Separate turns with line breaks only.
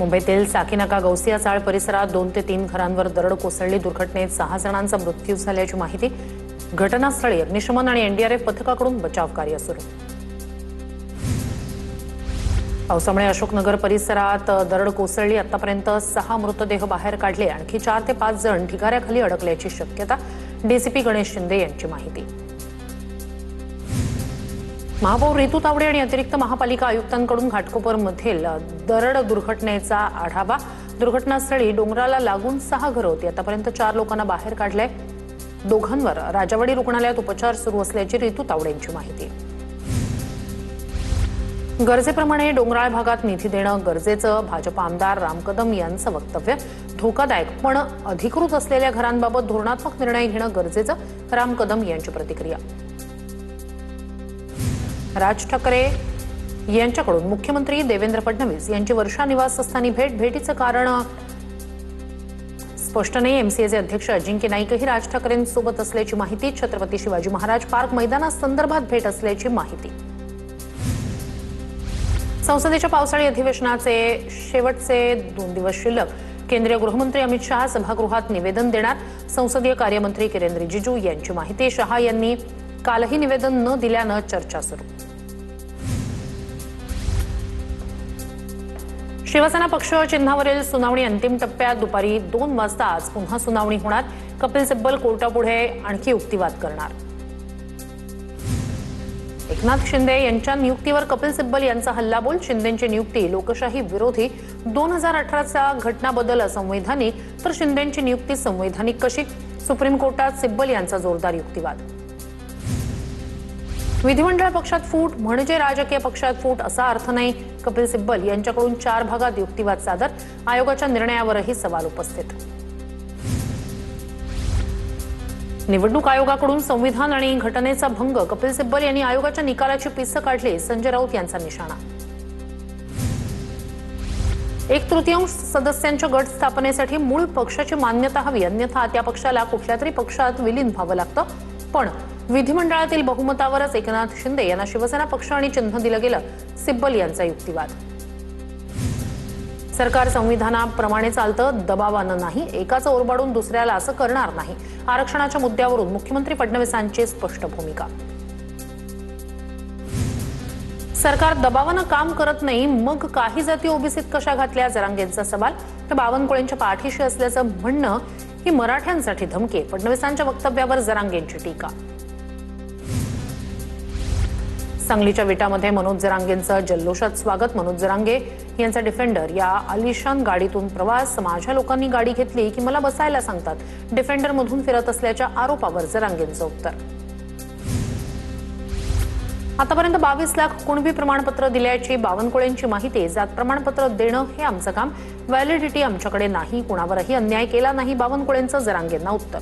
मुंबईतील साकीनाका गौसिया चाळ परिसरात 2 ते 3 घरांवर दरड कोसळली। दुर्घटनेत 6 जणांचा मृत्यू झाल्याची माहिती। घटनास्थळी अग्निशमन आणि एनडीआरएफ पथकाकडून बचाव कार्य सुरू। पावसामुळे अशोकनगर परिसरात दरड कोसळली। आतापर्यंत 6 मृतदेह बाहेर काढले। आणखी 4 ते 5 जण ढिगाऱ्याखाली अडकल्याची शक्यता। डीसीपी गणेश शिंदे यांची माहिती। महापौर रितू तावडे आणि अतिरिक्त महापालिका आयुक्तांकडून घाटकोपरमधील दरड दुर्घटनेचा आढावा। दुर्घटनास्थळी डोंगराला लागून 6 घरं होती। आतापर्यंत 4 लोकांना बाहेर काढले। दोघांवर राजावाडी रुग्णालयात उपचार सुरू असल्याची रितू तावडे यांची माहिती। गरजेप्रमाणे डोंगराळ भागात निधी देणं गरजेचं। भाजप आमदार राम कदम यांचं वक्तव्य। धोकादायक पण अधिकृत असलेल्या घरांबाबत धोरणात्मक निर्णय घेणं गरजेचं। राम कदम यांची प्रतिक्रिया। राज ठाकरे यांच्याकडून मुख्यमंत्री देवेंद्र फडणवीस यांची वर्षा निवासस्थानी भेटीचं कारण स्पष्ट नाही। एमसीएचे अध्यक्ष अजिंक्य नाईकही राज ठाकरेंसोबत असल्याची माहिती। छत्रपती शिवाजी महाराज पार्क मैदानासंदर्भात भेट असल्याची माहिती। संसदेच्या पावसाळी अधिवेशनाचे शेवटचे 2 दिवस शिल्लक। केंद्रीय गृहमंत्री अमित शहा सभागृहात निवेदन देणार। संसदीय कार्यमंत्री किरेन रिजिजू यांची माहिती। शहा यांनी कालही निवेदन न दिल्यानं चर्चा सुरू। शिवसेना पक्ष चिन्हावरील सुनावणी अंतिम टप्प्यात। दुपारी 2 वाजता आज पुन्हा सुनावणी होणार। कपिल सिब्बल कोर्टापुढे आणखी युक्तिवाद करणार। एकनाथ शिंदे यांच्या नियुक्तीवर कपिल सिब्बल यांचा हल्लाबोल। शिंदेंची नियुक्ती लोकशाही विरोधी। 2018चा घटना बदल असंवैधानिक तर शिंदेंची नियुक्ती संवैधानिक कशी? सुप्रीम कोर्टात सिब्बल यांचा जोरदार युक्तिवाद। विधिमंडळ पक्षात फूट म्हणजे राजकीय पक्षात फूट असा अर्थ नाही। कपिल सिब्बल यांच्याकडून 4 भागात युक्तिवाद सादर। आयोगाच्या निर्णयावरही सवाल उपस्थित। निवडणूक आयोगाकडून संविधान आणि घटनेचा भंग। कपिल सिब्बल यांनी आयोगाच्या निकालाची पिसं काढली। संजय राऊत यांचा निशाणा। 1/3 सदस्यांच्या गट स्थापनेसाठी मूळ पक्षाची मान्यता हवी, अन्यथा त्या पक्षाला कुठल्यातरी पक्षात विलीन व्हावं लागतं। पण विधिमंडळातील बहुमतावरच एकनाथ शिंदे यांना शिवसेना पक्ष आणि चिन्ह दिलं गेलं। सिब्बल यांचा युक्तिवाद। सरकार संविधानाप्रमाणे चालतं, दबावानं नाही। एकाचं ओरबाडून दुसऱ्याला असं करणार नाही। आरक्षणाच्या मुद्द्यावरून मुख्यमंत्री फडणवीसांची स्पष्ट भूमिका। सरकार दबावानं काम करत नाही, मग काही जाती ओबीसीत कशा घातल्या? जरांगेंचा सवाल। तर बावनकुळेंच्या पाठीशी असल्याचं म्हणणं ही मराठ्यांसाठी धमकी। फडणवीसांच्या वक्तव्यावर जरांगेंची टीका। सांगलीच्या विटामध्ये मनोज जरांगेंचं जल्लोषात स्वागत। मनोज जरांगे यांचा डिफेंडर या आलिशान गाडीतून प्रवास। माझ्या लोकांनी गाडी घेतली की मला बसायला सांगतात। डिफेंडरमधून फिरत असल्याच्या आरोपावर जरांगेंचं उत्तर। आतापर्यंत 22 लाख कुणबी प्रमाणपत्र दिल्याची बावनकुळेंची माहिती। जात प्रमाणपत्र देणं हे आमचं काम, व्हॅलिडिटी आमच्याकडे नाही। कुणावरही अन्याय केला नाही। बावनकुळेंचं जरांगेंना उत्तर।